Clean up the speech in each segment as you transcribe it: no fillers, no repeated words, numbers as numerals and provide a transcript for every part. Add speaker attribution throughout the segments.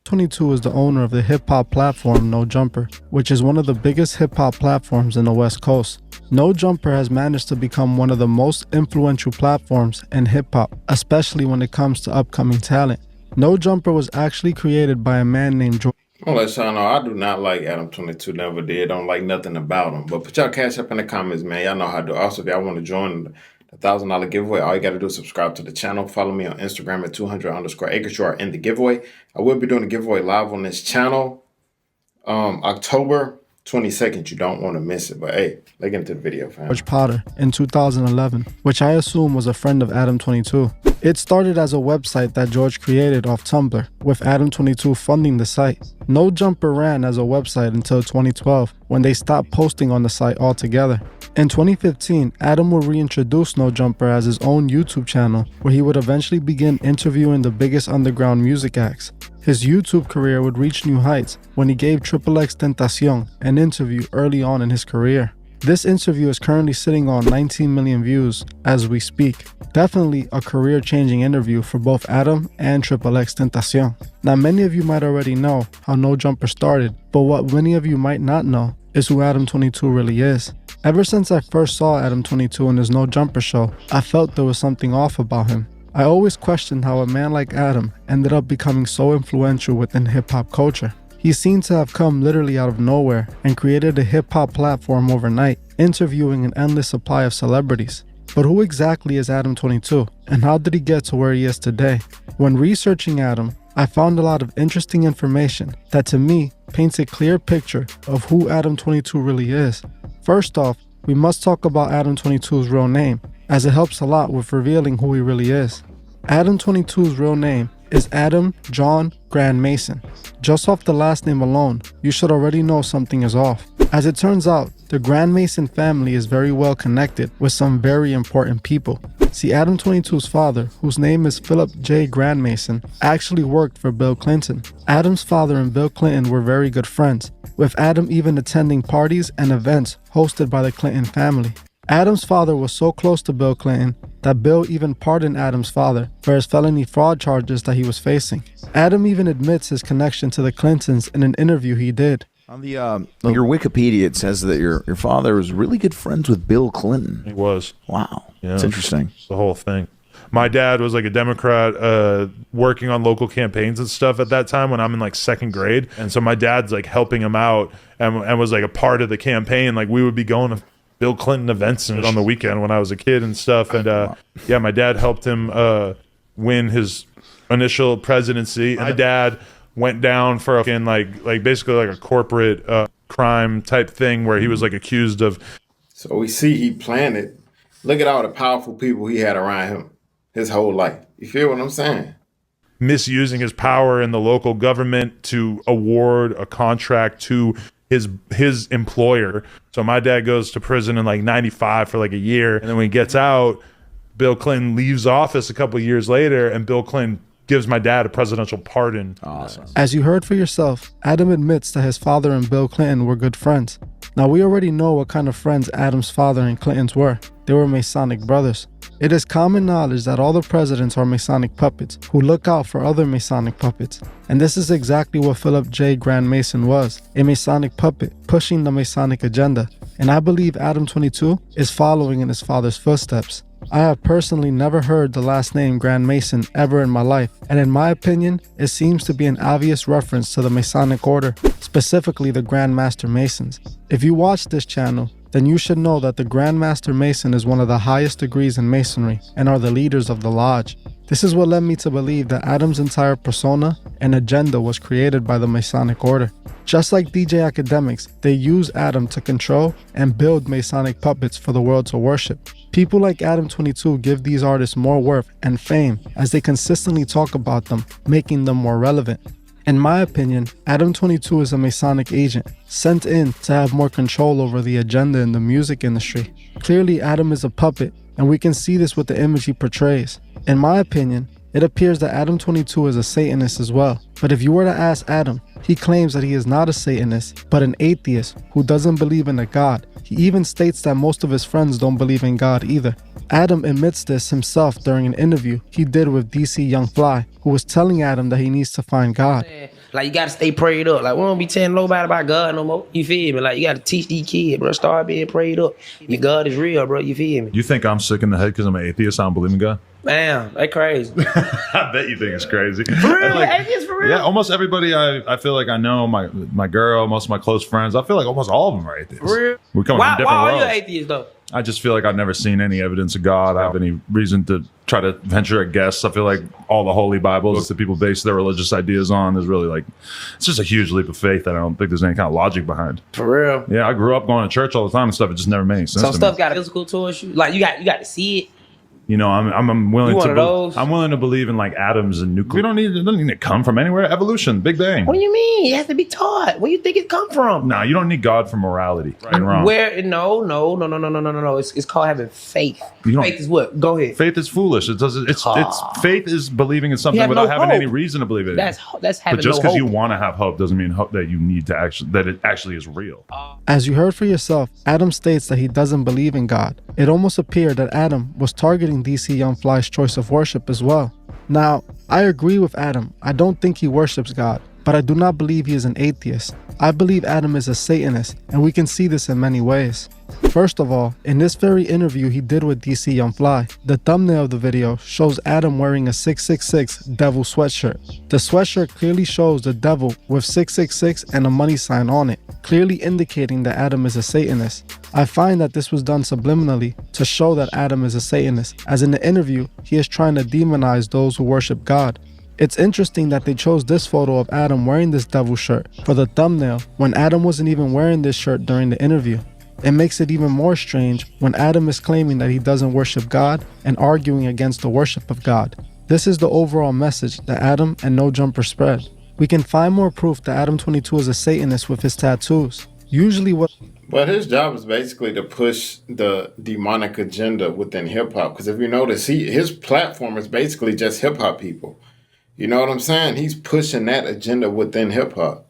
Speaker 1: 22 is the owner of the hip-hop platform No Jumper, which is one of the biggest hip-hop platforms in the West Coast. No Jumper has managed to become one of the most influential platforms in hip-hop, especially when it comes to upcoming talent. No Jumper was actually created by a man named George.
Speaker 2: I'll let y'all know I do not like Adam 22. Never did. Don't like nothing about him. But put y'all cash up in the comments, man. Y'all know how to do. Also, if y'all want to join the $1,000 giveaway, all you got to do is subscribe to the channel. Follow me on Instagram at 200_acres. You are in the giveaway. I will be doing the giveaway live on this channel October 22nd. You don't want to miss it. But hey, let's get into the video, fam.
Speaker 1: George Potter in 2011, which I assume was a friend of Adam 22. It started as a website that George created off Tumblr, with Adam 22 funding the site. No Jumper ran as a website until 2012, when they stopped posting on the site altogether. In 2015, Adam would reintroduce No Jumper as his own YouTube channel, where he would eventually begin interviewing the biggest underground music acts. His YouTube career would reach new heights when he gave XXXTentacion an interview early on in his career. This interview is currently sitting on 19 million views as we speak. Definitely a career-changing interview for both Adam and XXXTentacion. Now, many of you might already know how No Jumper started, but what many of you might not know is who Adam 22 really is. Ever since I first saw Adam 22 in his No Jumper show, I felt there was something off about him. I always questioned how a man like Adam ended up becoming so influential within hip-hop culture. He seemed to have come literally out of nowhere and created a hip-hop platform overnight, interviewing an endless supply of celebrities. But who exactly is Adam 22, and how did he get to where he is today? When researching Adam, I found a lot of interesting information that to me paints a clear picture of who Adam 22 really is. First off, we must talk about Adam 22's real name, as it helps a lot with revealing who he really is. Adam 22's real name is Adam John Grand Mason. Just off the last name alone, you should already know something is off. As it turns out, the Grand Mason family is very well connected with some very important people. See, Adam 22's father, whose name is Philip J. Grand Mason, actually worked for Bill Clinton. Adam's father and Bill Clinton were very good friends, with Adam even attending parties and events hosted by the Clinton family. Adam's father was so close to Bill Clinton that Bill even pardoned Adam's father for his felony fraud charges that he was facing. Adam even admits his connection to the Clintons in an interview he did.
Speaker 3: On your Wikipedia, it says that your father was really good friends with Bill Clinton.
Speaker 4: He was.
Speaker 3: Wow.
Speaker 4: Yeah,
Speaker 3: that's interesting.
Speaker 4: The whole thing. My dad was like a Democrat working on local campaigns and stuff at that time when I'm in like second grade. And so my dad's like helping him out and was like a part of the campaign. Like we would be going to Bill Clinton events and on the weekend when I was a kid and stuff. And yeah, my dad helped him win his initial presidency. And my dad went down for a fucking like basically like a corporate crime type thing where he was like accused of.
Speaker 2: So we see he planned it. Look at all the powerful people he had around him his whole life. You feel what I'm saying?
Speaker 4: Misusing his power in the local government to award a contract to his employer. So my dad goes to prison in like 95 for like a year. And then when he gets out, Bill Clinton leaves office a couple of years later and Bill Clinton gives my dad a presidential pardon.
Speaker 3: Awesome.
Speaker 1: As you heard for yourself, Adam admits that his father and Bill Clinton were good friends. Now we already know what kind of friends Adam's father and Clinton's were. They were Masonic brothers. It is common knowledge that all the presidents are Masonic puppets who look out for other Masonic puppets. And this is exactly what Philip J. Grand Mason was, a Masonic puppet pushing the Masonic agenda. And I believe Adam 22 is following in his father's footsteps. I have personally never heard the last name Grand Mason ever in my life, and in my opinion, it seems to be an obvious reference to the Masonic order, specifically the Grand Master Masons. If you watch this channel, then you should know that the Grand Master Mason is one of the highest degrees in Masonry and are the leaders of the lodge. This is what led me to believe that Adam's entire persona and agenda was created by the Masonic order. Just like DJ Academics, they use Adam to control and build Masonic puppets for the world to worship. People like Adam 22 give these artists more worth and fame as they consistently talk about them, making them more relevant. In my opinion, Adam 22 is a Masonic agent, sent in to have more control over the agenda in the music industry. Clearly, Adam is a puppet, and we can see this with the image he portrays. In my opinion, it appears that Adam 22 is a Satanist as well. But if you were to ask Adam, he claims that he is not a Satanist, but an atheist who doesn't believe in a God. He even states that most of his friends don't believe in God either. Adam admits this himself during an interview he did with DC Young Fly, who was telling Adam that he needs to find God.
Speaker 5: Like, you gotta stay prayed up. Like, we don't be telling nobody about God no more. You feel me? Like, you gotta teach these kids, bro. Start being prayed up. Your God is real, bro. You feel me?
Speaker 6: You think I'm sick in the head because I'm an atheist? I don't believe in God?
Speaker 5: Damn, they crazy.
Speaker 6: I bet you think it's crazy.
Speaker 5: For real? Like, atheists for real?
Speaker 6: Yeah, almost everybody I feel like I know, my girl, most of my close friends, I feel like almost all of them are atheists.
Speaker 5: For real?
Speaker 6: We come from different
Speaker 5: why
Speaker 6: worlds.
Speaker 5: are you atheist, though?
Speaker 6: I just feel like I've never seen any evidence of God. I have any reason to try to venture a guess. I feel like all the holy Bibles that people base their religious ideas on is really like, it's just a huge leap of faith that I don't think there's any kind of logic behind.
Speaker 5: For real?
Speaker 6: Yeah, I grew up going to church all the time and stuff. It just never made any sense
Speaker 5: Some
Speaker 6: to
Speaker 5: stuff
Speaker 6: me.
Speaker 5: got physical towards you. Like, you got to see it.
Speaker 6: You know, I'm willing
Speaker 5: You one
Speaker 6: to
Speaker 5: of those?
Speaker 6: I'm willing to believe in like atoms and nuclear. It doesn't need to come from anywhere. Evolution, Big Bang.
Speaker 5: What do you mean? It has to be taught. Where do you think it come from?
Speaker 6: Nah, you don't need God for morality. Right and wrong.
Speaker 5: No. It's called having faith. Faith is what? Go ahead.
Speaker 6: Faith is foolish. It's faith is believing in something without having any reason to believe in it.
Speaker 5: That's having
Speaker 6: But just
Speaker 5: no
Speaker 6: because
Speaker 5: hope.
Speaker 6: you want to have hope doesn't mean that you need to that it actually is real.
Speaker 1: As you heard for yourself, Adam states that he doesn't believe in God. It almost appeared that Adam was targeting DC Young Fly's choice of worship as well. Now, I agree with Adam. I don't think he worships God, but I do not believe he is an atheist. I believe Adam is a Satanist, and we can see this in many ways. First of all, in this very interview he did with DC Young Fly, the thumbnail of the video shows Adam wearing a 666 devil sweatshirt. The sweatshirt clearly shows the devil with 666 and a money sign on it, clearly indicating that Adam is a Satanist. I find that this was done subliminally to show that Adam is a Satanist, as in the interview, he is trying to demonize those who worship God. It's interesting that they chose this photo of Adam wearing this devil shirt for the thumbnail when Adam wasn't even wearing this shirt during the interview. It makes it even more strange when Adam is claiming that he doesn't worship God and arguing against the worship of God. This is the overall message that Adam and No Jumper spread. We can find more proof that Adam 22 is a Satanist with his tattoos. Usually
Speaker 2: But his job is basically to push the demonic agenda within hip-hop. Because if you notice, his platform is basically just hip-hop people. You know what I'm saying? He's pushing that agenda within hip-hop.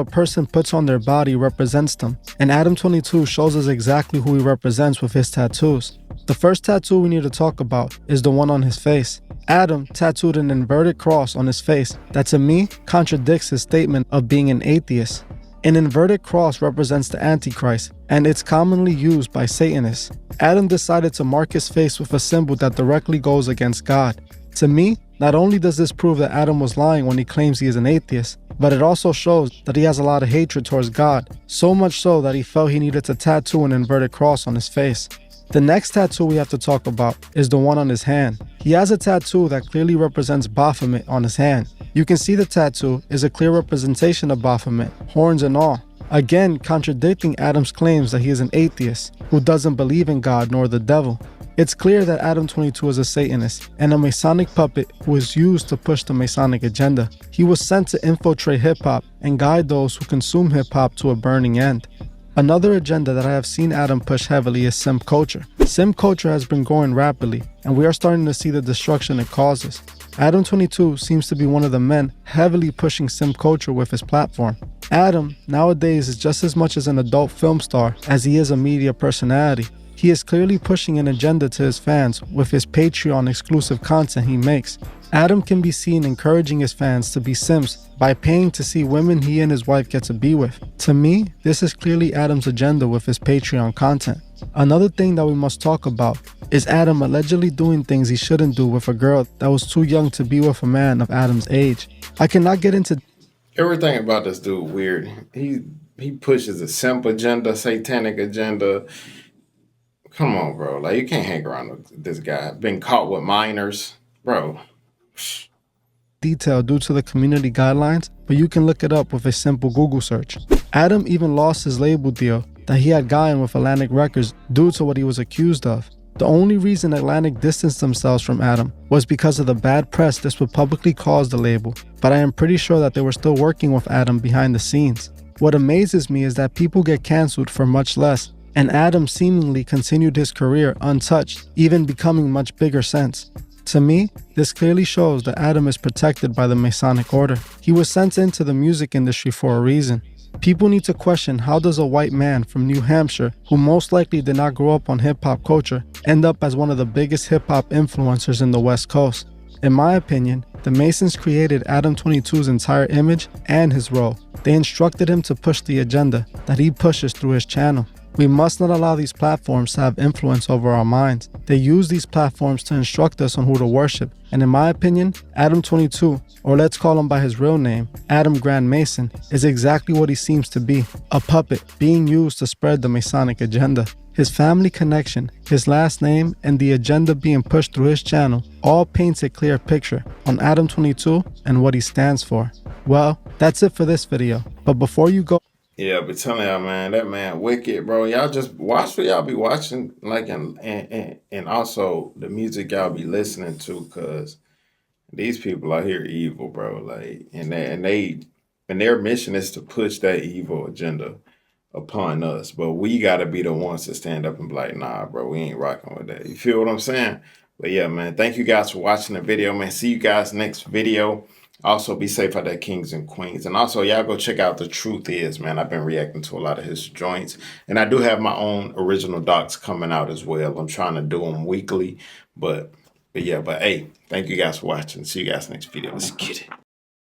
Speaker 1: a person puts on their body represents them, and Adam 22 shows us exactly who he represents with his tattoos. The first tattoo we need to talk about is the one on his face. Adam tattooed an inverted cross on his face that to me contradicts his statement of being an atheist. An inverted cross represents the Antichrist, and it's commonly used by Satanists. Adam decided to mark his face with a symbol that directly goes against God. To me, not only does this prove that Adam was lying when he claims he is an atheist, but it also shows that he has a lot of hatred towards God, so much so that he felt he needed to tattoo an inverted cross on his face. The next tattoo we have to talk about is the one on his hand. He has a tattoo that clearly represents Baphomet on his hand. You can see the tattoo is a clear representation of Baphomet, horns and all. Again, contradicting Adam's claims that he is an atheist who doesn't believe in God nor the devil. It's clear that Adam 22 is a Satanist and a Masonic puppet who is used to push the Masonic agenda. He was sent to infiltrate hip-hop and guide those who consume hip-hop to a burning end. Another agenda that I have seen Adam push heavily is simp culture. Simp culture has been growing rapidly, and we are starting to see the destruction it causes. Adam 22 seems to be one of the men heavily pushing simp culture with his platform. Adam, nowadays, is just as much as an adult film star as he is a media personality. He is clearly pushing an agenda to his fans with his Patreon exclusive content he makes. Adam can be seen encouraging his fans to be simps by paying to see women he and his wife get to be with. To me, this is clearly Adam's agenda with his Patreon content. Another thing that we must talk about is Adam allegedly doing things he shouldn't do with a girl that was too young to be with a man of Adam's age. I cannot get into
Speaker 2: Everything about this dude weird. He pushes a simp agenda, satanic agenda. Come on, bro. Like, you can't hang around with this guy. Been caught with minors. Bro.
Speaker 1: detail due to the community guidelines, but you can look it up with a simple Google search. Adam even lost his label deal that he had gotten with Atlantic Records due to what he was accused of. The only reason Atlantic distanced themselves from Adam was because of the bad press this would publicly cause the label, but I am pretty sure that they were still working with Adam behind the scenes. What amazes me is that people get cancelled for much less, and Adam seemingly continued his career untouched, even becoming much bigger since. To me, this clearly shows that Adam is protected by the Masonic order. He was sent into the music industry for a reason. People need to question, how does a white man from New Hampshire, who most likely did not grow up on hip-hop culture, end up as one of the biggest hip-hop influencers in the West Coast? In my opinion, the Masons created Adam 22's entire image and his role. They instructed him to push the agenda that he pushes through his channel. We must not allow these platforms to have influence over our minds. They use these platforms to instruct us on who to worship. And in my opinion, Adam 22, or let's call him by his real name, Adam Grand Mason, is exactly what he seems to be, a puppet being used to spread the Masonic agenda. His family connection, his last name, and the agenda being pushed through his channel all paints a clear picture on Adam 22 and what he stands for. Well, that's it for this video. But before you go,
Speaker 2: Yeah, but telling y'all, man, that man wicked, bro. Y'all just watch what y'all be watching, like, and also the music y'all be listening to, cause these people out here evil, bro. Like, and their mission is to push that evil agenda upon us. But we gotta be the ones to stand up and be like, nah, bro, we ain't rocking with that. You feel what I'm saying? But yeah, man, thank you guys for watching the video, man. See you guys next video. Also, be safe out there, kings and queens. And also, y'all go check out The Truth Is, man. I've been reacting to a lot of his joints. And I do have my own original docs coming out as well. I'm trying to do them weekly. But hey, thank you guys for watching. See you guys next video. Let's get it.